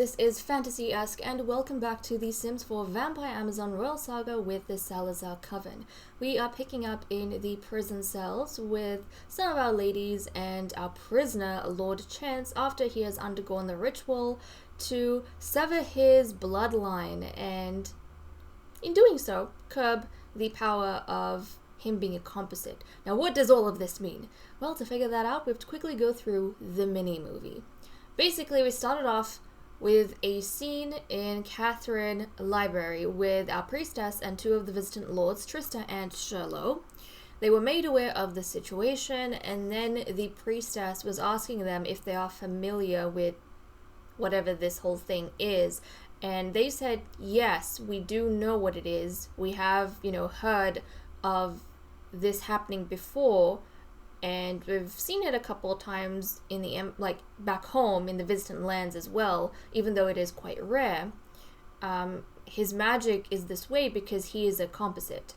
this is FantasyEsque, and welcome back to The Sims 4 Vampire Amazon Royal Saga with the Salazar Coven. We are picking up in the prison cells with some of our ladies and our prisoner, Lord Chance, after he has undergone the ritual to sever his bloodline and, in doing so, curb the power of him being a composite. Now, what does all of this mean? Well, to figure that out, we have to quickly go through the mini-movie. Basically, we started off with a scene in Catherine Library with our priestess and two of the visitant lords, Trista and Sherlo. They were made aware of the situation, and then the priestess was asking them if they are familiar with whatever this whole thing is. And they said, yes, we do know what it is. We have, heard of this happening before, and we've seen it a couple of times in the back home in the Visitant lands as well, even though it is quite rare. His magic is this way because he is a composite,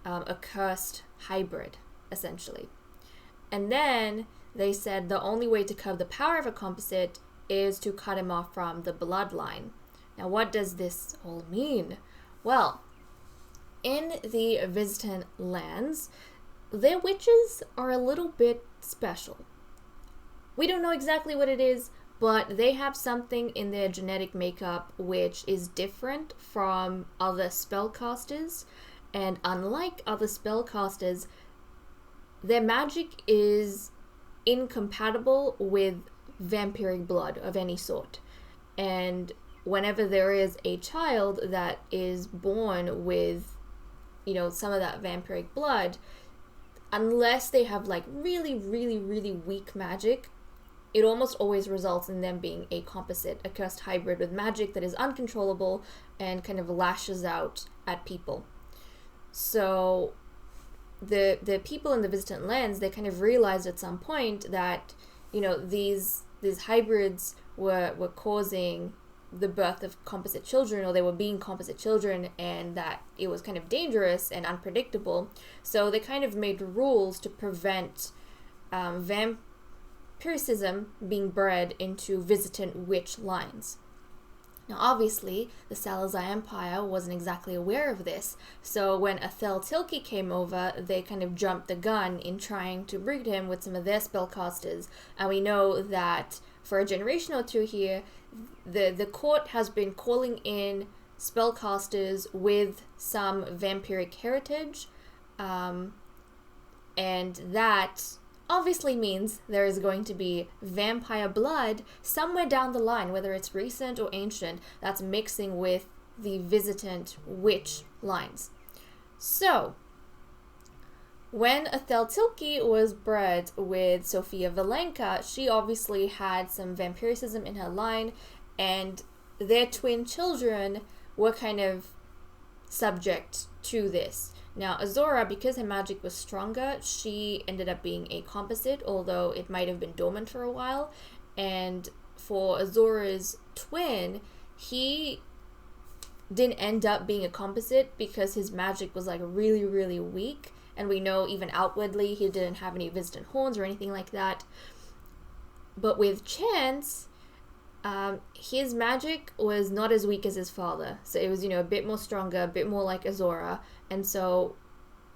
a cursed hybrid, essentially. And then they said the only way to curb the power of a composite is to cut him off from the bloodline. Now, what does this all mean? Well, in the Visitant lands, their witches are a little bit special. We don't know exactly what it is, but they have something in their genetic makeup which is different from other spellcasters, and unlike other spellcasters, their magic is incompatible with vampiric blood of any sort. And whenever there is a child that is born with, some of that vampiric blood, unless they have really, really, really weak magic, it almost always results in them being a composite, a cursed hybrid with magic that is uncontrollable and kind of lashes out at people. So the people in the Visitant lands, they kind of realized at some point that, these hybrids were causing the birth of composite children, or they were being composite children, and that it was kind of dangerous and unpredictable. So they kind of made rules to prevent vampiricism being bred into visitant witch lines. Now, obviously, the Salazar Empire wasn't exactly aware of this, so when FantasyEsque came over, they kind of jumped the gun in trying to breed him with some of their spellcasters, and we know that for a generation or two here, the court has been calling in spellcasters with some vampiric heritage, and that obviously means there is going to be vampire blood somewhere down the line, whether it's recent or ancient, that's mixing with the visitant witch lines. So, when FantasyEsque was bred with Sofia Valenka, she obviously had some vampiricism in her line, and their twin children were kind of subject to this. Now, Azora, because her magic was stronger, she ended up being a composite, although it might have been dormant for a while. And for Azora's twin, he didn't end up being a composite because his magic was really, really weak. And we know even outwardly he didn't have any visitant horns or anything like that. But with Chance, his magic was not as weak as his father. So it was, a bit more stronger, a bit more like Azora. And so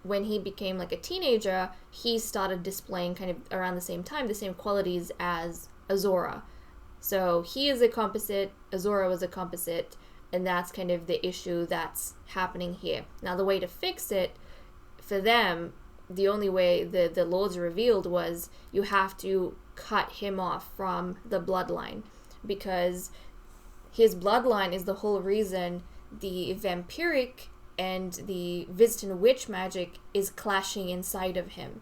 when he became a teenager, he started displaying kind of around the same time the same qualities as Azora. So he is a composite, Azora was a composite, and that's kind of the issue that's happening here. Now, the way to fix it, for them, the only way the Lords revealed was you have to cut him off from the bloodline, because his bloodline is the whole reason the vampiric and the visitant witch magic is clashing inside of him.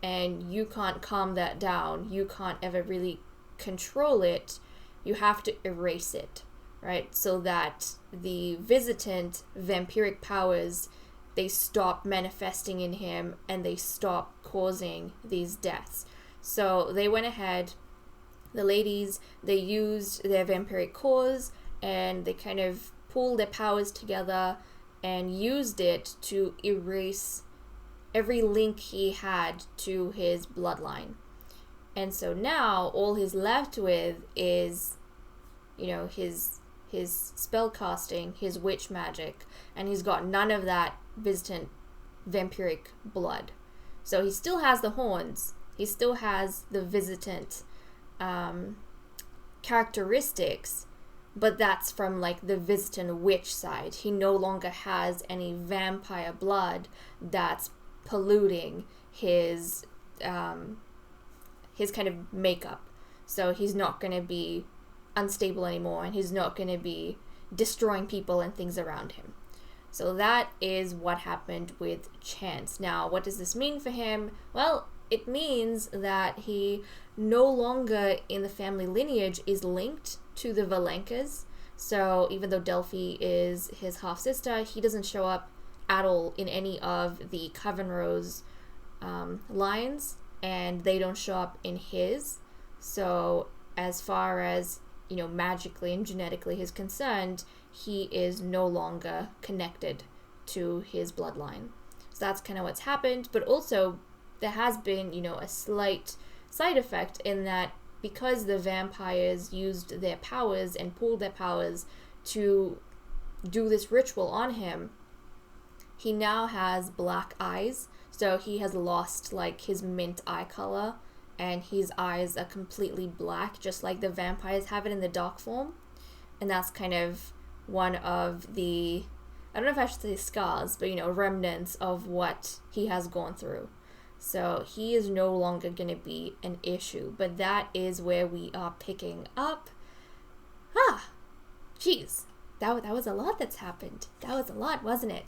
And you can't calm that down. You can't ever really control it. You have to erase it, right? So that the visitant vampiric powers, they stop manifesting in him and they stop causing these deaths. So they went ahead, the ladies, they used their vampiric cores and they kind of pulled their powers together and used it to erase every link he had to his bloodline. And so now all he's left with is his spell casting, his witch magic, and he's got none of that Visitant vampiric blood. So he still has the horns, he still has the Visitant characteristics, but that's from like the Visitant witch side. He no longer has any vampire blood that's polluting his kind of makeup. So he's not going to be unstable anymore, and he's not going to be destroying people and things around him. So that is what happened with Chance. Now, what does this mean for him? Well, it means that he no longer in the family lineage is linked to the Valenkas. So even though Delphi is his half-sister, he doesn't show up at all in any of the Coven Rose lines, and they don't show up in his. So as far as, magically and genetically is concerned, he is no longer connected to his bloodline. So that's kind of what's happened. But also there has been, a slight side effect in that because the vampires used their powers and pulled their powers to do this ritual on him, he now has black eyes. So he has lost like his mint eye color, and his eyes are completely black, just like the vampires have it in the dark form. And that's kind of one of the, I don't know if I should say scars, but remnants of what he has gone through. So he is no longer going to be an issue. But that is where we are picking up. Jeez, that was a lot that's happened. That was a lot, wasn't it?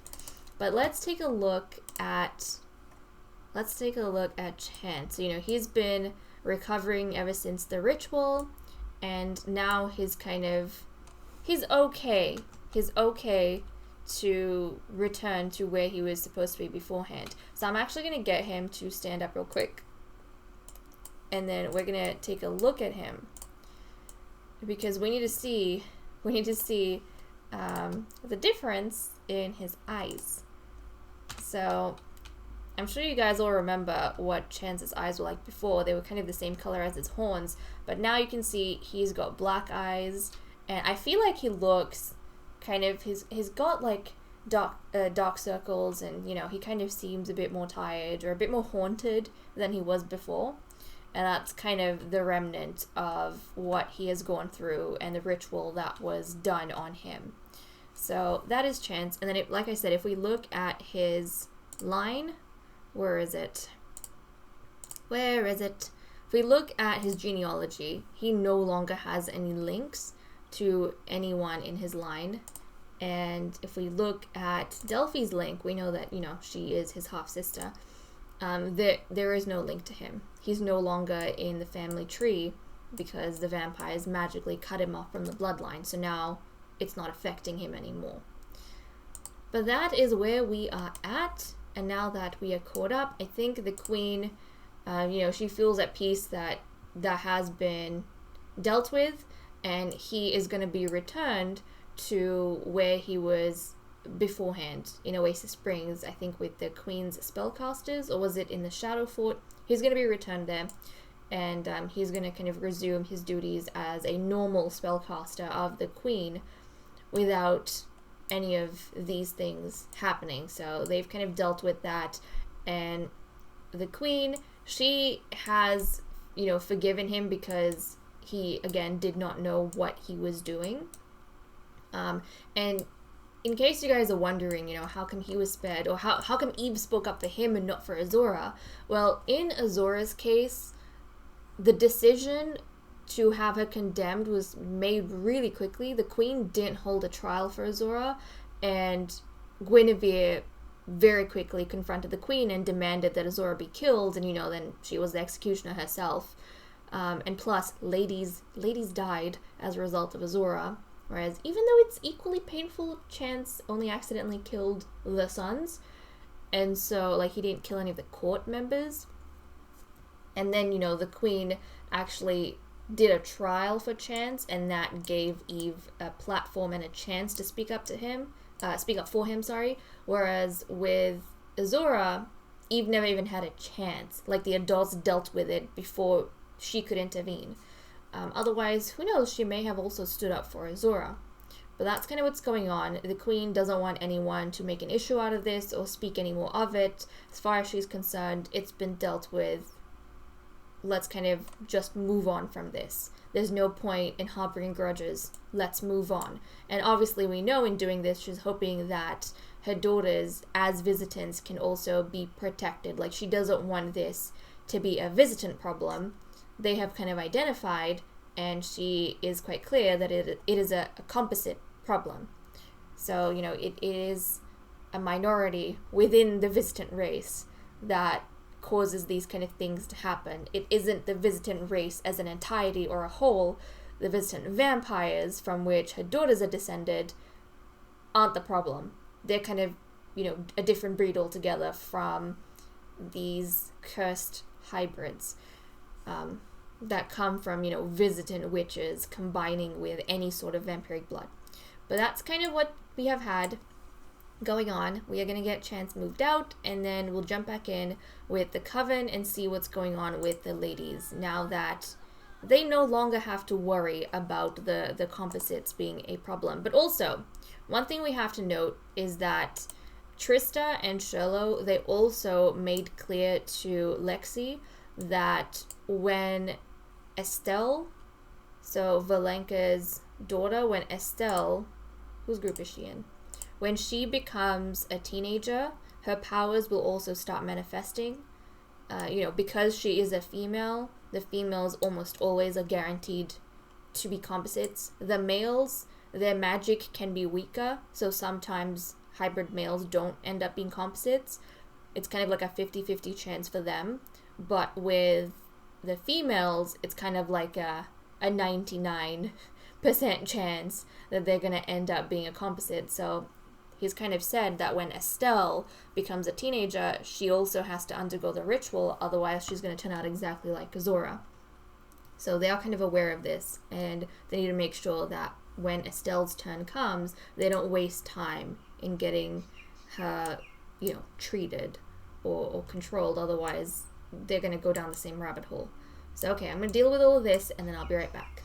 But let's take a look at Chance. He's been recovering ever since the ritual, and now he's okay. He's okay to return to where he was supposed to be beforehand. So I'm actually going to get him to stand up real quick, and then we're going to take a look at him, because we need to see the difference in his eyes. So I'm sure you guys all remember what Chance's eyes were like before. They were kind of the same color as his horns, but now you can see he's got black eyes, and I feel like he looks kind of, he's got like dark circles, and he kind of seems a bit more tired or a bit more haunted than he was before. And that's kind of the remnant of what he has gone through and the ritual that was done on him. So that is Chance. And then, like I said, if we look at his line, where is it? If we look at his genealogy, he no longer has any links to anyone in his line. And if we look at Delphi's link, we know that, she is his half-sister. There is no link to him. He's no longer in the family tree because the vampires magically cut him off from the bloodline. So now it's not affecting him anymore. But that is where we are at. And now that we are caught up, I think the queen, she feels at peace that has been dealt with, and he is going to be returned to where he was beforehand in Oasis Springs, I think with the queen's spellcasters, or was it in the Shadow Fort? He's going to be returned there, and he's going to kind of resume his duties as a normal spellcaster of the queen without any of these things happening. So they've kind of dealt with that, and the queen, she has forgiven him because he again did not know what he was doing, and in case you guys are wondering, how come he was spared, or how come Eve spoke up for him and not for Azora? Well, in Azora's case, the decision to have her condemned was made really quickly. The queen didn't hold a trial for Azora, and Guinevere very quickly confronted the queen and demanded that Azora be killed, and then she was the executioner herself. And plus, ladies died as a result of Azora, whereas even though it's equally painful, Chance only accidentally killed the sons, and so he didn't kill any of the court members. And then the queen actually did a trial for Chance, and that gave Eve a platform and a chance to speak up for him, whereas with Azora, Eve never even had a chance. The adults dealt with it before she could intervene. Otherwise, who knows, she may have also stood up for Azura. But that's kind of what's going on. The Queen doesn't want anyone to make an issue out of this or speak any more of it. As far as she's concerned, it's been dealt with. Let's kind of just move on from this. There's no point in harboring grudges. Let's move on. And obviously we know in doing this, she's hoping that her daughters, as visitants, can also be protected. Like, she doesn't want this to be a visitant problem. They have kind of identified, and she is quite clear that it is a composite problem. So, it is a minority within the visitant race that causes these kind of things to happen. It isn't the visitant race as an entirety or a whole. The visitant vampires, from which her daughters are descended, aren't the problem. They're kind of, a different breed altogether from these cursed hybrids that come from, visitant witches combining with any sort of vampiric blood. But that's kind of what we have had going on. We are going to get Chance moved out, and then we'll jump back in with the Coven and see what's going on with the ladies now that they no longer have to worry about the composites being a problem. But also, one thing we have to note is that Trista and Sherlo, they also made clear to Lexi that when Estelle, so Valenka's daughter, when Estelle, whose group is she in? When she becomes a teenager, her powers will also start manifesting. Because she is a female, the females almost always are guaranteed to be composites. The males, their magic can be weaker, so sometimes hybrid males don't end up being composites. It's kind of like a 50-50 chance for them. But with the females, it's kind of like a 99% chance that they're going to end up being a composite. So he's kind of said that when Estelle becomes a teenager, she also has to undergo the ritual, otherwise she's going to turn out exactly like Azura. So they are kind of aware of this, and they need to make sure that when Estelle's turn comes, they don't waste time in getting her, treated or controlled, otherwise they're going to go down the same rabbit hole. So okay, I'm going to deal with all of this, and then I'll be right back.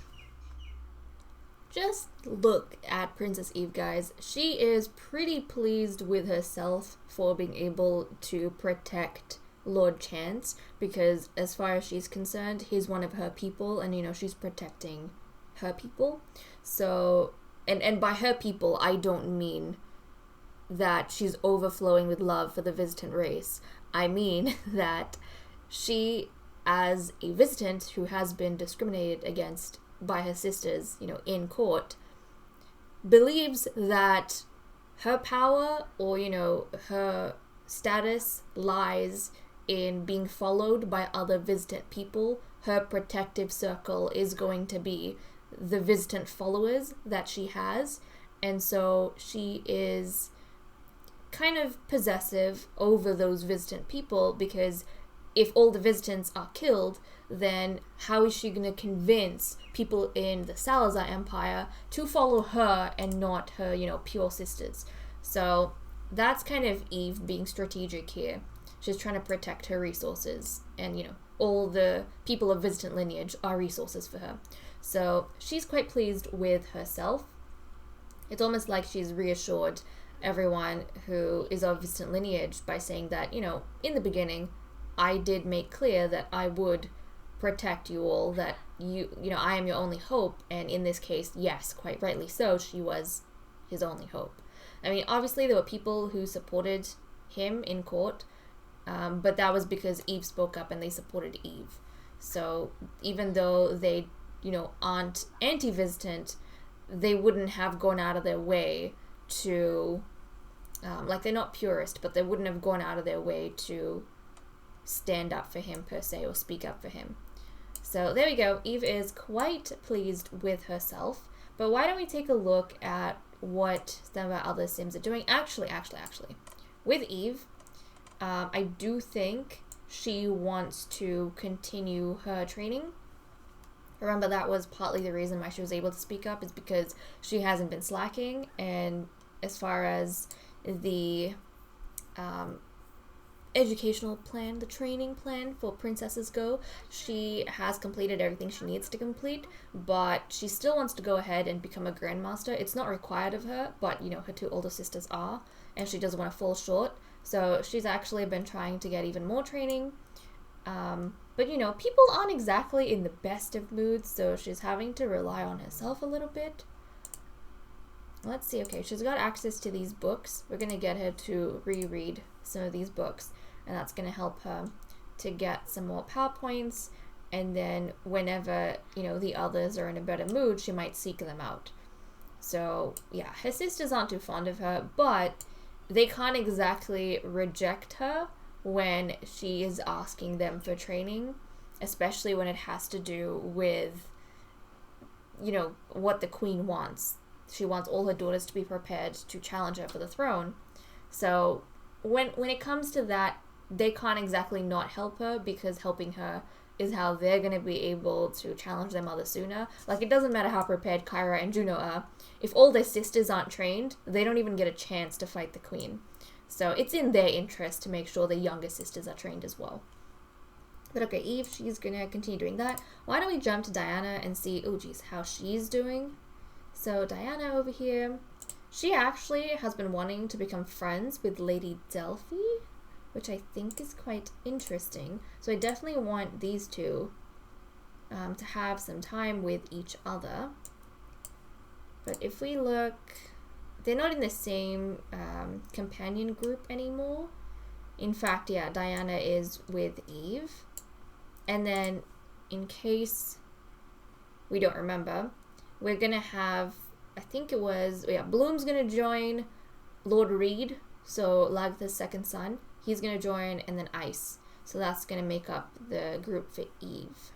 Just look at Princess Eve, guys. She is pretty pleased with herself for being able to protect Lord Chance, because as far as she's concerned, he's one of her people, and she's protecting her people. So, and by her people, I don't mean that she's overflowing with love for the visitant race. I mean that she, as a visitant who has been discriminated against by her sisters, in court, believes that her power or, her status lies in being followed by other visitant people. Her protective circle is going to be the visitant followers that she has, and so she is kind of possessive over those visitant people, because if all the visitants are killed, then how is she going to convince people in the Salazar Empire to follow her and not her, pure sisters? So that's kind of Eve being strategic here. She's trying to protect her resources, and, all the people of visitant lineage are resources for her. So she's quite pleased with herself. It's almost like she's reassured everyone who is of visitant lineage by saying that, in the beginning, I did make clear that I would protect you all, that I am your only hope, and in this case, yes, quite rightly so, she was his only hope. I mean, obviously there were people who supported him in court, but that was because Eve spoke up and they supported Eve. So even though they, aren't anti-visitant, they wouldn't have gone out of their way to, they're not purist, but they wouldn't have gone out of their way to stand up for him per se, or speak up for him. So there we go. Eve is quite pleased with herself. But why don't we take a look at what some of our other Sims are doing? Actually, with Eve, I do think she wants to continue her training. Remember, that was partly the reason why she was able to speak up, is because she hasn't been slacking. And as far as the educational plan, the training plan for Princesses Go. She has completed everything she needs to complete, but she still wants to go ahead and become a Grandmaster. It's not required of her, but, you know, her two older sisters are, and she doesn't want to fall short. So she's actually been trying to get even more training. But, you know, people aren't exactly in the best of moods, so she's having to rely on herself a little bit. Let's see, okay, she's got access to these books. We're going to get her to reread some of these books, and that's going to help her to get some more PowerPoints, and then whenever, you know, the others are in a better mood, she might seek them out. So, yeah, her sisters aren't too fond of her, but they can't exactly reject her when she is asking them for training, especially when it has to do with, you know, what the queen wants. She wants all her daughters to be prepared to challenge her for the throne. So when it comes to that, they can't exactly not help her, because helping her is how they're going to be able to challenge their mother sooner. Like, it doesn't matter how prepared Kyra and Juno are. If all their sisters aren't trained, they don't even get a chance to fight the queen. So it's in their interest to make sure the younger sisters are trained as well. But okay, Eve, she's going to continue doing that. Why don't we jump to Diana and see, oh geez, how she's doing? So Diana over here, she actually has been wanting to become friends with Lady Delphi, which I think is quite interesting. So I definitely want these two to have some time with each other. But if we look, they're not in the same companion group anymore. In fact, yeah, Diana is with Eve. And then, in case we don't remember, we're going to have, I think it was, yeah, Bloom's going to join Lord Reed, so Lagatha's second son. He's going to join, and then Ice. So that's going to make up the group for Eve.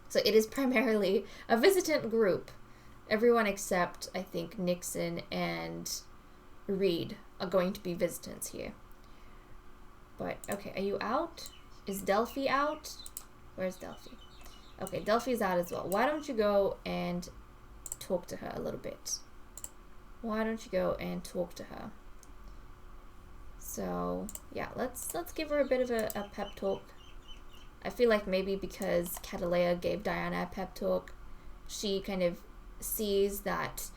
So it is primarily a visitant group. Everyone except, I think, Nixon and Reed are going to be visitants here. But, okay, are you out? Is Delphi out? Where's Delphi? Okay, Delphi's out as well. Why don't you go and talk to her a little bit? Why don't you go and talk to her? So, yeah, let's give her a bit of a pep talk. I feel like maybe because Catalea gave Diana a pep talk, she kind of sees that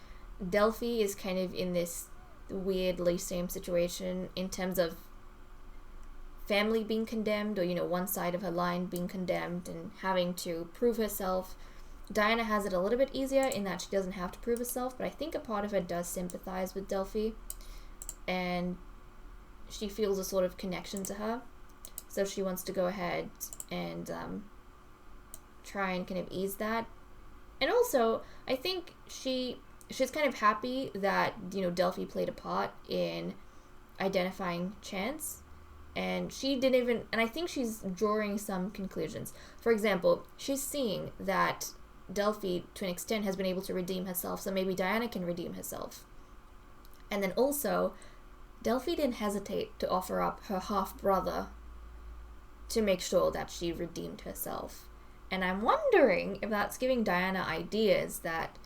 Delphi is kind of in this weirdly same situation in terms of family being condemned, or, you know, one side of her line being condemned and having to prove herself. Diana has it a little bit easier in that she doesn't have to prove herself, but I think a part of her does sympathize with Delphi, and she feels a sort of connection to her. So she wants to go ahead and try and kind of ease that. And also, I think she's kind of happy that, you know, Delphi played a part in identifying Chance. And she didn't even, and I think she's drawing some conclusions. For example, she's seeing that Delphi, to an extent, has been able to redeem herself, so maybe Diana can redeem herself. And then also, Delphi didn't hesitate to offer up her half-brother to make sure that she redeemed herself. And I'm wondering if that's giving Diana ideas that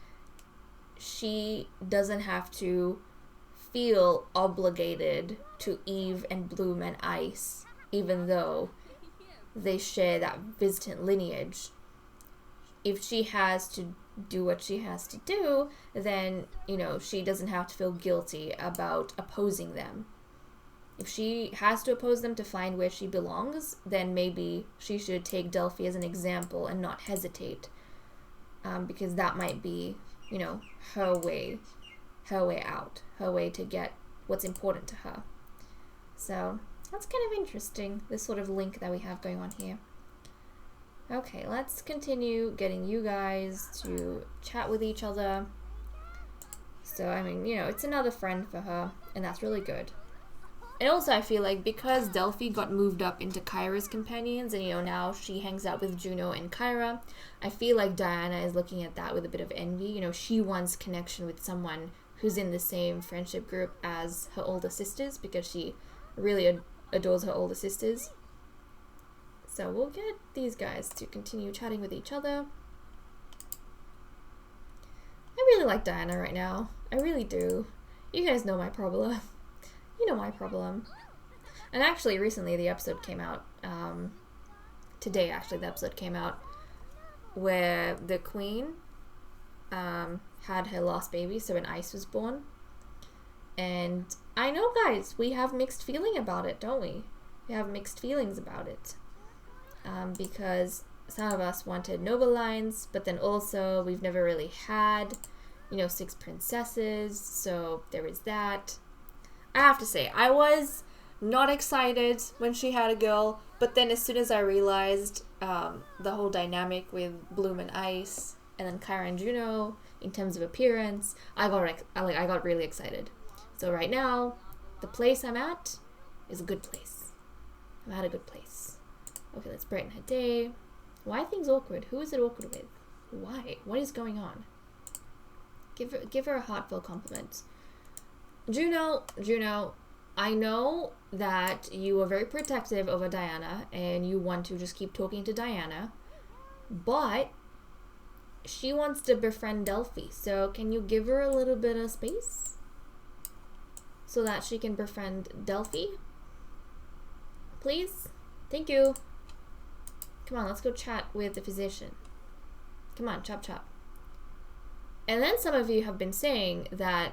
she doesn't have to feel obligated to Eve and Bloom and Ice, even though they share that Visitant lineage. If she has to do what she has to do, then, you know, she doesn't have to feel guilty about opposing them. If she has to oppose them to find where she belongs, then maybe she should take Delphi as an example and not hesitate, because that might be, you know, her way out, her way to get what's important to her. So that's kind of interesting, this sort of link that we have going on here. Okay, let's continue getting you guys to chat with each other. So, I mean, you know, it's another friend for her, and that's really good. And also, I feel like because Delphi got moved up into Kyra's companions, and, you know, now she hangs out with Juno and Kyra, I feel like Diana is looking at that with a bit of envy. You know, she wants connection with someone who's in the same friendship group as her older sisters, because she really adores her older sisters. So we'll get these guys to continue chatting with each other. I really like Diana right now. I really do. You guys know my problem. You know my problem. And actually, recently the episode came out. Today, actually, the episode came out where the queen had her last baby, so an ice was born. And I know, guys, we have mixed feeling about it, don't we? We have mixed feelings about it. Because some of us wanted noble lines, but then also we've never really had, 6 princesses, so there is that. I have to say, I was not excited when she had a girl, but then as soon as I realized the whole dynamic with Bloom and Ice, and then Kyra and Juno in terms of appearance, I got really excited. So right now, the place I'm at is a good place. I'm at a good place. Okay, let's brighten her day. Why are things awkward? Who is it awkward with? Why? What is going on? Give her a heartfelt compliment. Juno, I know that you are very protective over Diana and you want to just keep talking to Diana, but she wants to befriend Delphi, so can you give her a little bit of space so that she can befriend Delphi? Please? Thank you. Come on, let's go chat with the physician. Come on, chop chop. And then some of you have been saying that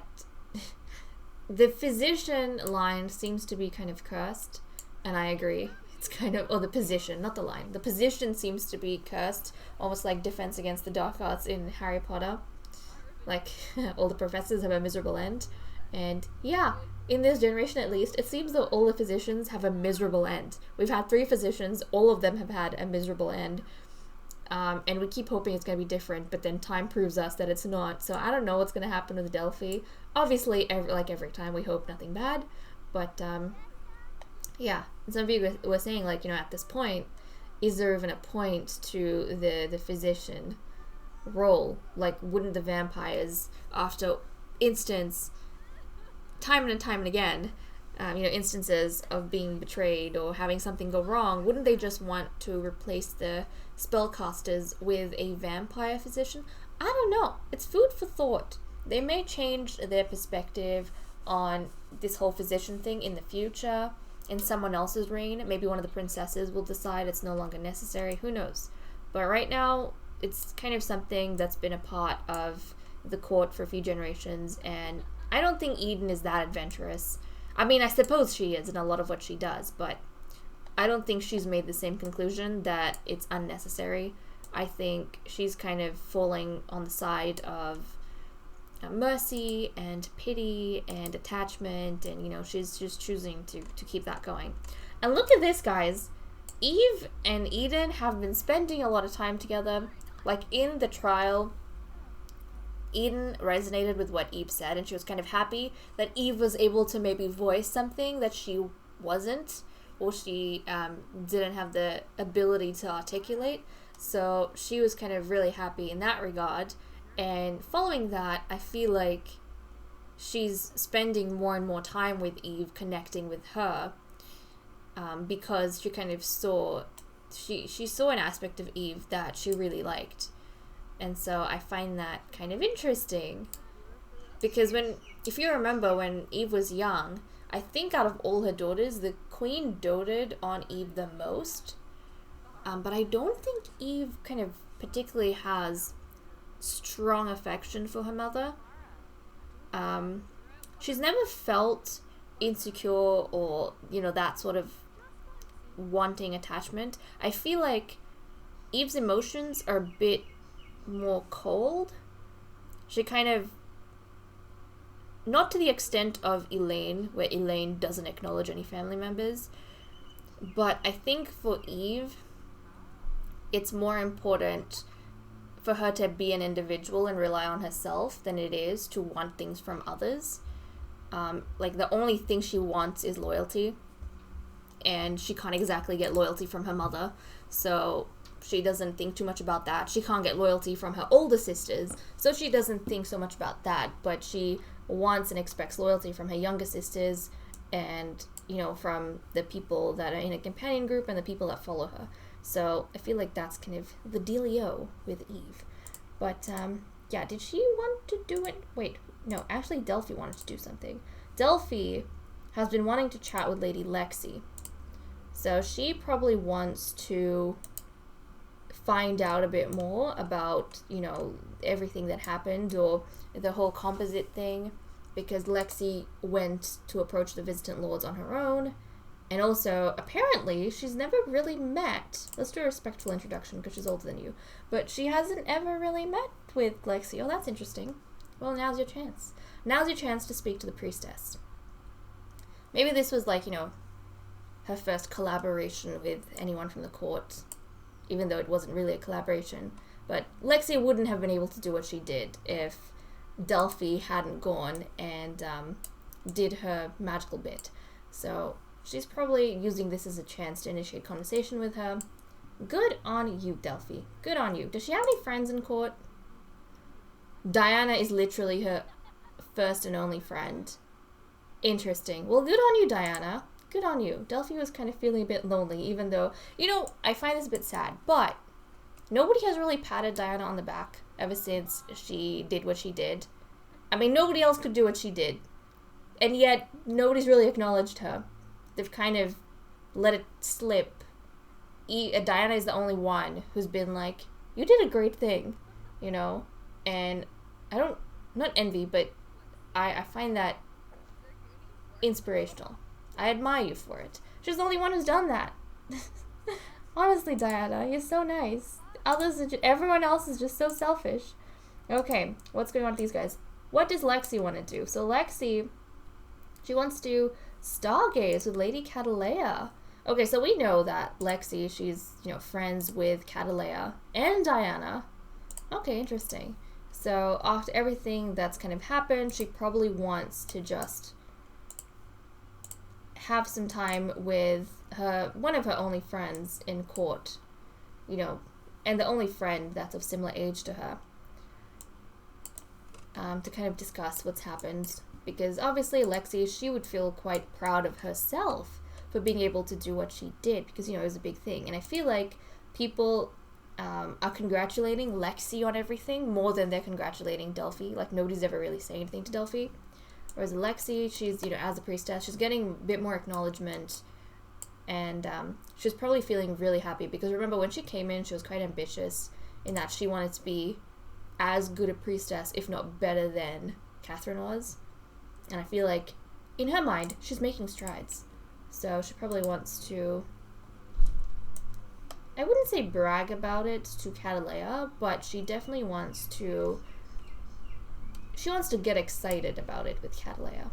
the physician line seems to be kind of cursed, and I agree. It's kind of, or the position, not the line. The position seems to be cursed, almost like Defense Against the Dark Arts in Harry Potter. Like, all the professors have a miserable end. And yeah, in this generation at least, it seems that all the physicians have a miserable end. We've had 3 physicians, all of them have had a miserable end. And we keep hoping it's going to be different, but then time proves us that it's not. So I don't know what's going to happen with Delphi. Obviously, every time we hope nothing bad. But, yeah. And some of you were saying, at this point, is there even a point to the physician role? Like, wouldn't the vampires, after time and time and again, instances of being betrayed or having something go wrong, wouldn't they just want to replace the spellcasters with a vampire physician? I don't know. It's food for thought. They may change their perspective on this whole physician thing in the future, in someone else's reign. Maybe one of the princesses will decide it's no longer necessary. Who knows? But right now, it's kind of something that's been a part of the court for a few generations, and I don't think Eden is that adventurous. I mean, I suppose she is in a lot of what she does, but I don't think she's made the same conclusion that it's unnecessary. I think she's kind of falling on the side of mercy and pity and attachment, and, she's just choosing to keep that going. And look at this, guys. Eve and Eden have been spending a lot of time together. Like, in the trial, Eden resonated with what Eve said, and she was kind of happy that Eve was able to maybe voice something that she wasn't, or she didn't have the ability to articulate. So she was kind of really happy in that regard. And following that, I feel like she's spending more and more time with Eve, connecting with her, because she kind of saw, she saw an aspect of Eve that she really liked. And so I find that kind of interesting, because if you remember when Eve was young, I think out of all her daughters, the queen doted on Eve the most. But I don't think Eve kind of particularly has strong affection for her mother. She's never felt insecure or, that sort of wanting attachment. I feel like Eve's emotions are a bit more cold. She kind of, not to the extent of Elaine, where Elaine doesn't acknowledge any family members, but I think for Eve, it's more important for her to be an individual and rely on herself than it is to want things from others. The only thing she wants is loyalty, and she can't exactly get loyalty from her mother, so she doesn't think too much about that. She can't get loyalty from her older sisters, so she doesn't think so much about that, but she wants and expects loyalty from her younger sisters and, from the people that are in a companion group and the people that follow her. So I feel like that's kind of the dealio with Eve. But, yeah, did she want to do it? Wait, no, actually Delphi wanted to do something. Delphi has been wanting to chat with Lady Lexi. So she probably wants to find out a bit more about, you know, everything that happened, or the whole composite thing, because Lexi went to approach the Visitant Lords on her own, and also, apparently, she's never really met, let's do a respectful introduction because she's older than you, but she hasn't ever really met with Lexi. Oh, that's interesting. Well, now's your chance. Now's your chance to speak to the priestess. Maybe this was like, you know, her first collaboration with anyone from the court, even though it wasn't really a collaboration. But Lexi wouldn't have been able to do what she did if Delphi hadn't gone and did her magical bit. So she's probably using this as a chance to initiate conversation with her. Good on you, Delphi. Good on you. Does she have any friends in court? Diana is literally her first and only friend. Interesting. Well, good on you, Diana. Good on you. Delphi was kind of feeling a bit lonely, even though, you know, I find this a bit sad, but nobody has really patted Diana on the back ever since she did what she did. I mean, nobody else could do what she did, and yet nobody's really acknowledged her. They've kind of let it slip. Diana is the only one who's been like, you did a great thing, you know, and I don't, not envy, but I find that inspirational. I admire you for it. She's the only one who's done that. Honestly, Diana, you're so nice. Everyone else is just so selfish. Okay, what's going on with these guys? What does Lexi want to do? So Lexi, she wants to stargaze with Lady Catalea. Okay, so we know that Lexi, she's, you know, friends with Catalea and Diana. Okay, interesting. So after everything that's kind of happened, she probably wants to just have some time with one of her only friends in court, you know, and the only friend that's of similar age to her, to kind of discuss what's happened, because obviously Lexi, she would feel quite proud of herself for being able to do what she did, because, you know, it was a big thing. And I feel like people are congratulating Lexi on everything more than they're congratulating Delphi. Like, nobody's ever really saying anything to Delphi. Whereas Lexi, she's, you know, as a priestess, she's getting a bit more acknowledgement, and she's probably feeling really happy, because remember, when she came in, she was quite ambitious in that she wanted to be as good a priestess, if not better than Catherine was. And I feel like, in her mind, she's making strides. So she probably wants to, I wouldn't say brag about it to Catalea, but she definitely wants to, she wants to get excited about it with Catalea.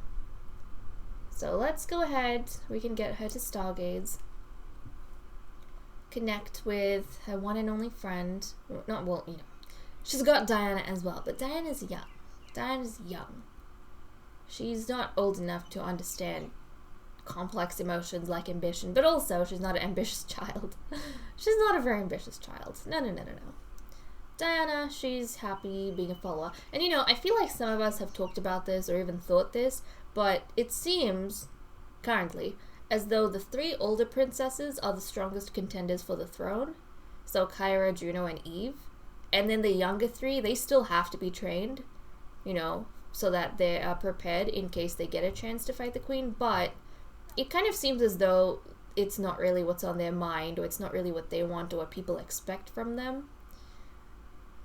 So let's go ahead. We can get her to stargaze. Connect with her one and only friend. Not, well, you know, she's got Diana as well, but Diana's young. Diana's young. She's not old enough to understand complex emotions like ambition, but also she's not an ambitious child. She's not a very ambitious child. No. Diana, she's happy being a follower. And, you know, I feel like some of us have talked about this or even thought this, but it seems, currently, as though the three older princesses are the strongest contenders for the throne. So Kyra, Juno, and Eve. And then the younger three, they still have to be trained, you know, so that they are prepared in case they get a chance to fight the queen. But it kind of seems as though it's not really what's on their mind, or it's not really what they want or what people expect from them.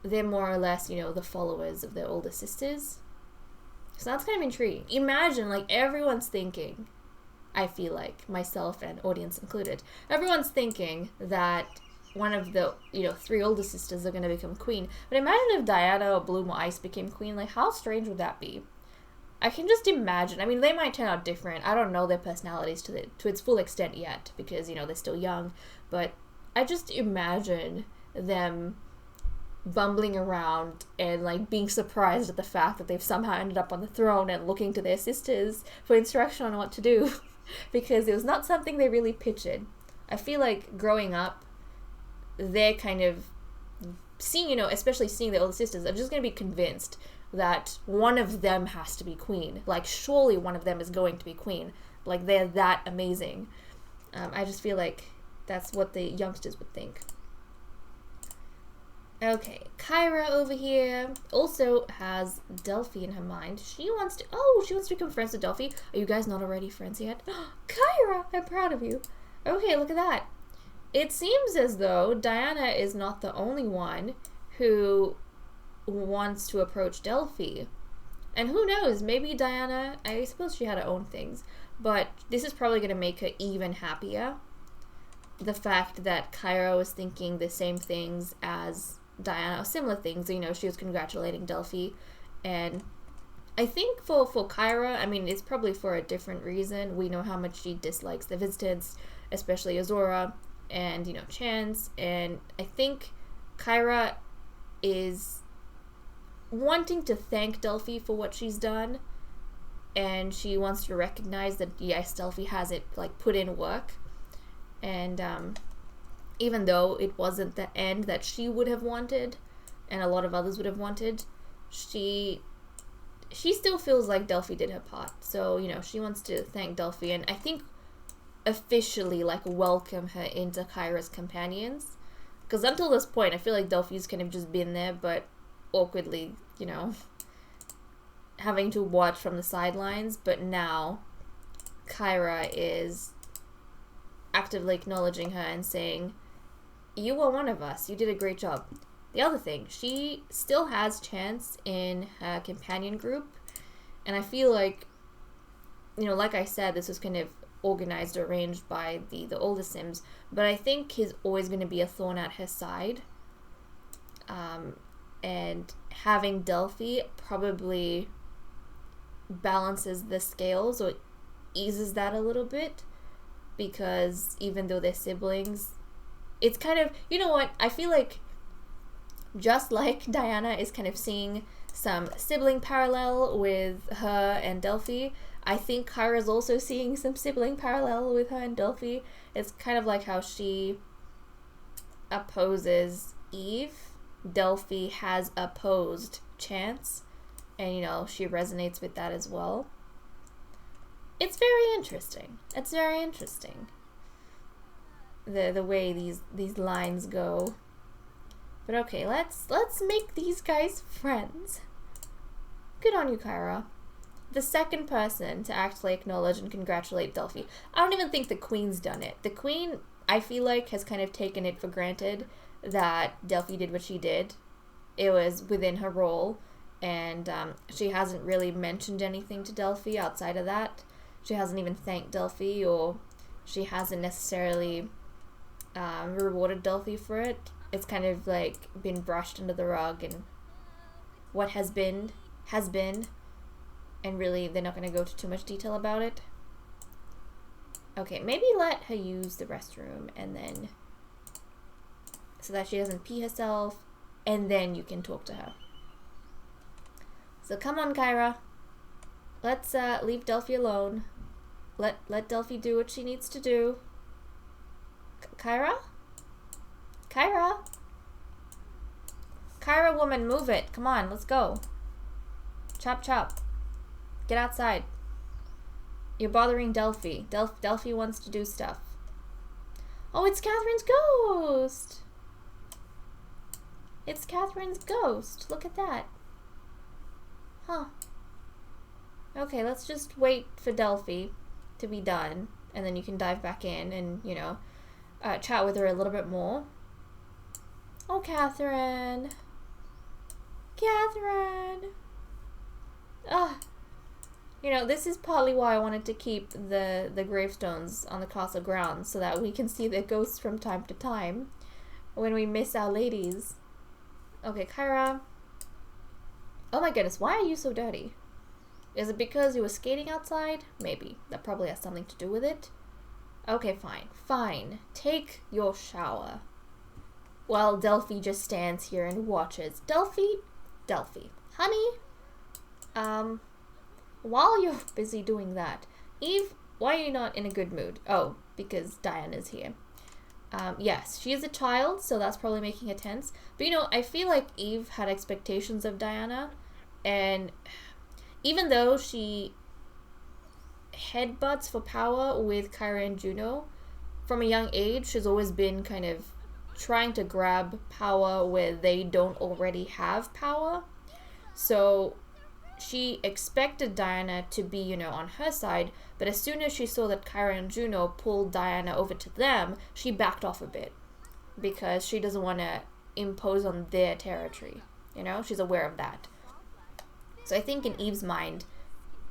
They're more or less, you know, the followers of their older sisters. So that's kind of intriguing. Imagine, like, everyone's thinking, I feel like, myself and audience included, everyone's thinking that one of the, you know, three older sisters are going to become queen. But imagine if Diana or Bloom or Ice became queen. Like, how strange would that be? I can just imagine. I mean, they might turn out different. I don't know their personalities to its full extent yet, because, you know, they're still young. But I just imagine them bumbling around and, like, being surprised at the fact that they've somehow ended up on the throne and looking to their sisters for instruction on what to do, because it was not something they really pictured. I feel like growing up, they're kind of seeing, you know, especially seeing the older sisters, are just going to be convinced that one of them has to be queen. Like, surely one of them is going to be queen. Like, they're that amazing. I just feel like that's what the youngsters would think. Okay, Kyra over here also has Delphi in her mind. She wants to become friends with Delphi. Are you guys not already friends yet? Kyra, I'm proud of you. Okay, look at that. It seems as though Diana is not the only one who wants to approach Delphi. And who knows, maybe Diana, I suppose she had her own things, but this is probably going to make her even happier. The fact that Kyra was thinking the same things as Diana, similar things, you know, she was congratulating Delphi. And I think for Kyra, I mean, it's probably for a different reason. We know how much she dislikes the Visitants, especially Azora and, you know, Chance. And I think Kyra is wanting to thank Delphi for what she's done. And she wants to recognize that, yes, Delphi has it, like, put in work. And, even though it wasn't the end that she would have wanted and a lot of others would have wanted, she still feels like Delphi did her part. So, you know, she wants to thank Delphi and I think officially, like, welcome her into Kyra's companions. Because until this point, I feel like Delphi's kind of just been there, but awkwardly, you know, having to watch from the sidelines. But now, Kyra is actively acknowledging her and saying, you were one of us. You did a great job. The other thing, she still has Chance in her companion group. And I feel like, you know, like I said, this was kind of organized or arranged by the older Sims. But I think he's always going to be a thorn at her side. And having Delphi probably balances the scales or eases that a little bit. Because even though they're siblings, it's kind of, you know what, I feel like just like Diana is kind of seeing some sibling parallel with her and Delphi, I think Kyra's also seeing some sibling parallel with her and Delphi. It's kind of like how she opposes Eve. Delphi has opposed Chance, and, you know, she resonates with that as well. It's very interesting. It's very interesting. The way these lines go. But okay, let's make these guys friends. Good on you, Kyra. The second person to actually acknowledge and congratulate Delphi. I don't even think the Queen's done it. The Queen, I feel like, has kind of taken it for granted that Delphi did what she did. It was within her role, and she hasn't really mentioned anything to Delphi outside of that. She hasn't even thanked Delphi, or she hasn't necessarily rewarded Delphi for it. It's kind of like been brushed under the rug, and what has been, and really they're not going to go into too much detail about it. Okay, maybe let her use the restroom, and then, so that she doesn't pee herself, and then you can talk to her. So come on, Kyra. Let's leave Delphi alone. Let Delphi do what she needs to do. Kyra? Kyra? Kyra, woman, move it. Come on, let's go. Chop, chop. Get outside. You're bothering Delphi. Delphi wants to do stuff. Oh, it's Catherine's ghost. It's Catherine's ghost. Look at that. Huh. Okay, let's just wait for Delphi to be done, and then you can dive back in and, you know, chat with her a little bit more. Oh, Catherine. Catherine. You know, this is partly why I wanted to keep the gravestones on the castle grounds, so that we can see their ghosts from time to time when we miss our ladies. Okay, Kyra. Oh my goodness, why are you so dirty? Is it because you were skating outside? Maybe. That probably has something to do with it. Okay, fine. Fine. Take your shower. While Delphi just stands here and watches. Delphi? Honey? While you're busy doing that, Eve, why are you not in a good mood? Oh, because Diana's here. Yes, she is a child, so that's probably making her tense. But, you know, I feel like Eve had expectations of Diana, and even though she headbutts for power with Kyra and Juno, from a young age, she's always been kind of trying to grab power where they don't already have power. So she expected Diana to be, you know, on her side, but as soon as she saw that Kyra and Juno pulled Diana over to them, she backed off a bit because she doesn't want to impose on their territory. You know, she's aware of that. So I think in Eve's mind,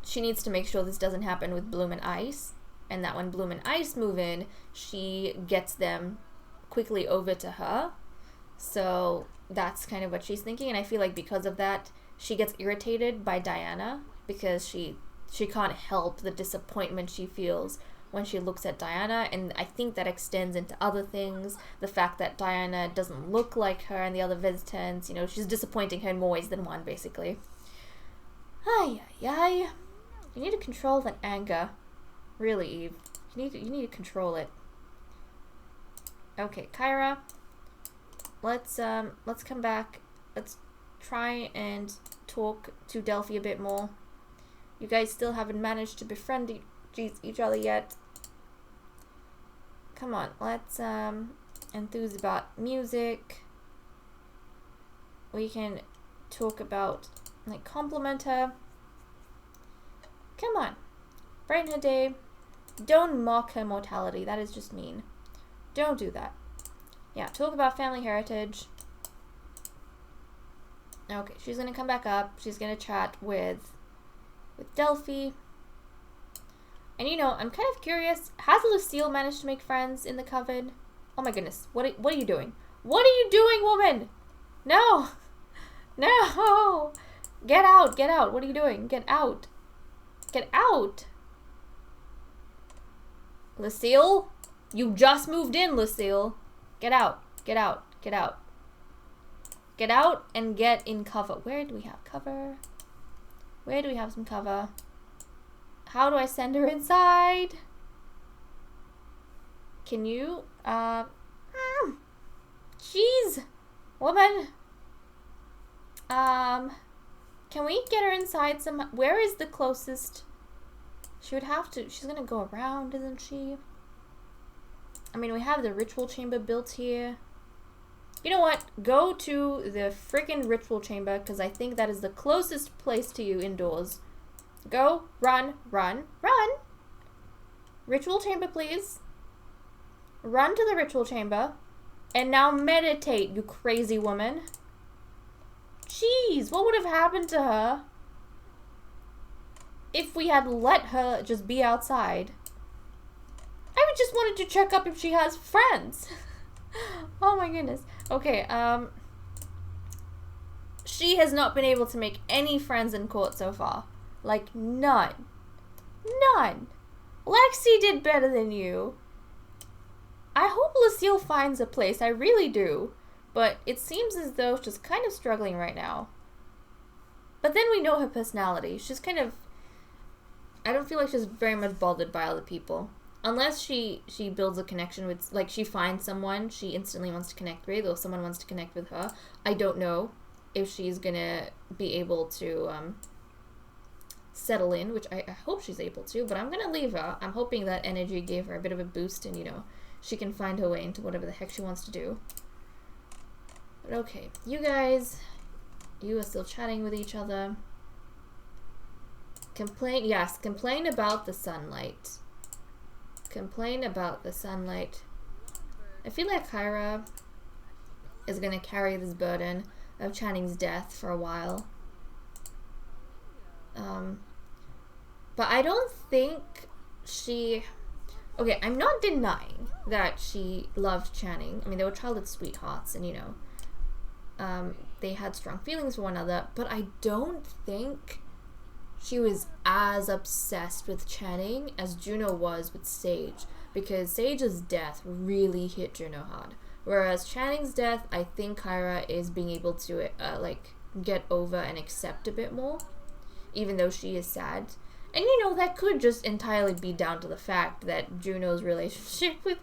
she needs to make sure this doesn't happen with Bloom and Ice, and that when Bloom and Ice move in, she gets them quickly over to her. So that's kind of what she's thinking, and I feel like because of that, she gets irritated by Diana because she can't help the disappointment she feels when she looks at Diana, and I think that extends into other things. The fact that Diana doesn't look like her and the other visitants, you know, she's disappointing her in more ways than one, basically. Ay, ay, ay. You need to control that anger. Really, Eve. You need to control it. Okay, Kyra. Let's come back. Let's try and talk to Delphi a bit more. You guys still haven't managed to befriend each other yet. Come on, let's enthuse about music. We can talk about, like, compliment her. Come on, brighten her day. Don't mock her mortality. That is just mean. Don't do that. Yeah, talk about family heritage. Okay, she's gonna come back up. She's gonna chat with Delphi. And you know, I'm kind of curious, has Lucille managed to make friends in the coven? Oh my goodness, what are you doing? What are you doing, woman? No! No! Get out, get out. What are you doing? Get out. Get out! Lucille? You just moved in, Lucille. Get out, get out, get out. Get out and get in cover. Where do we have cover? Where do we have some cover? How do I send her inside? Can you? Jeez, woman. Can we get her inside some? Where is the closest? She would have to. She's gonna go around, isn't she? I mean, we have the ritual chamber built here. You know what? Go to the freaking ritual chamber, because I think that is the closest place to you indoors. Go, run, run, run. Ritual chamber, please. Run to the ritual chamber. And now meditate, you crazy woman. Jeez, what would have happened to her if we had let her just be outside? I just wanted to check up if she has friends. Oh my goodness. Okay, she has not been able to make any friends in court so far. Like, none. None. Lexi did better than you. I hope Lucille finds a place, I really do. But it seems as though she's kind of struggling right now. But then we know her personality. She's kind of... I don't feel like she's very much bothered by other people. Unless she builds a connection with... Like, she finds someone she instantly wants to connect with, or someone wants to connect with her. I don't know if she's gonna be able to settle in, which I hope she's able to, but I'm gonna leave her. I'm hoping that energy gave her a bit of a boost and, you know, she can find her way into whatever the heck she wants to do. But okay, you guys, you are still chatting with each other. Complain, yes, complain about the sunlight. Complain about the sunlight. I feel like Kyra is gonna carry this burden of Channing's death for a while. But I don't think she... Okay, I'm not denying that she loved Channing. I mean, they were childhood sweethearts and, you know, they had strong feelings for one another, but I don't think she was as obsessed with Channing as Juno was with Sage, because Sage's death really hit Juno hard. Whereas Channing's death, I think Kyra is being able to, like, get over and accept a bit more, even though she is sad. And, you know, that could just entirely be down to the fact that Juno's relationship with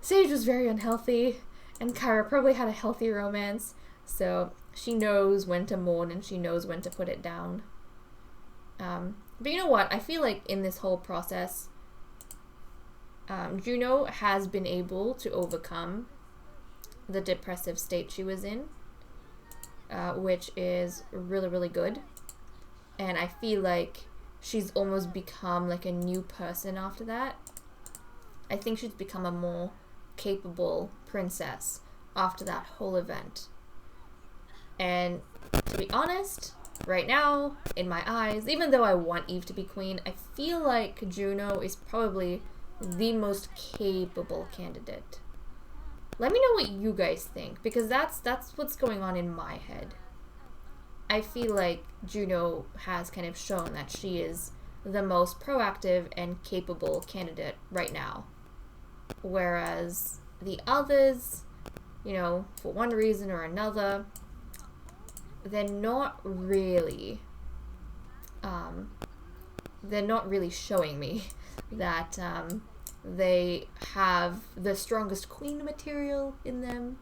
Sage was very unhealthy, and Kyra probably had a healthy romance, so she knows when to mourn and she knows when to put it down. But you know what? I feel like in this whole process, Juno has been able to overcome the depressive state she was in, which is really, really good. And I feel like she's almost become like a new person after that. I think she's become a more capable princess after that whole event. And to be honest, right now, in my eyes, even though I want Eve to be queen, I feel like Juno is probably the most capable candidate. Let me know what you guys think, because that's what's going on in my head. I feel like Juno has kind of shown that she is the most proactive and capable candidate right now. Whereas the others, you know, for one reason or another, they're not really showing me that they have the strongest queen material in them.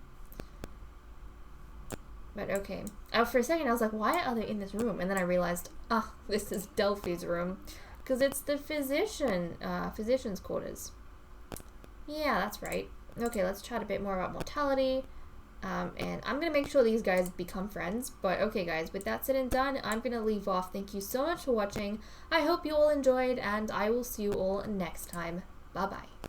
But okay. For a second I was like, why are they in this room? And then I realized, this is Delphi's room. Because it's the physician's quarters. Yeah, that's right. Okay, let's chat a bit more about mortality. And I'm going to make sure these guys become friends. But okay, guys, with that said and done, I'm going to leave off. Thank you so much for watching. I hope you all enjoyed, and I will see you all next time. Bye-bye.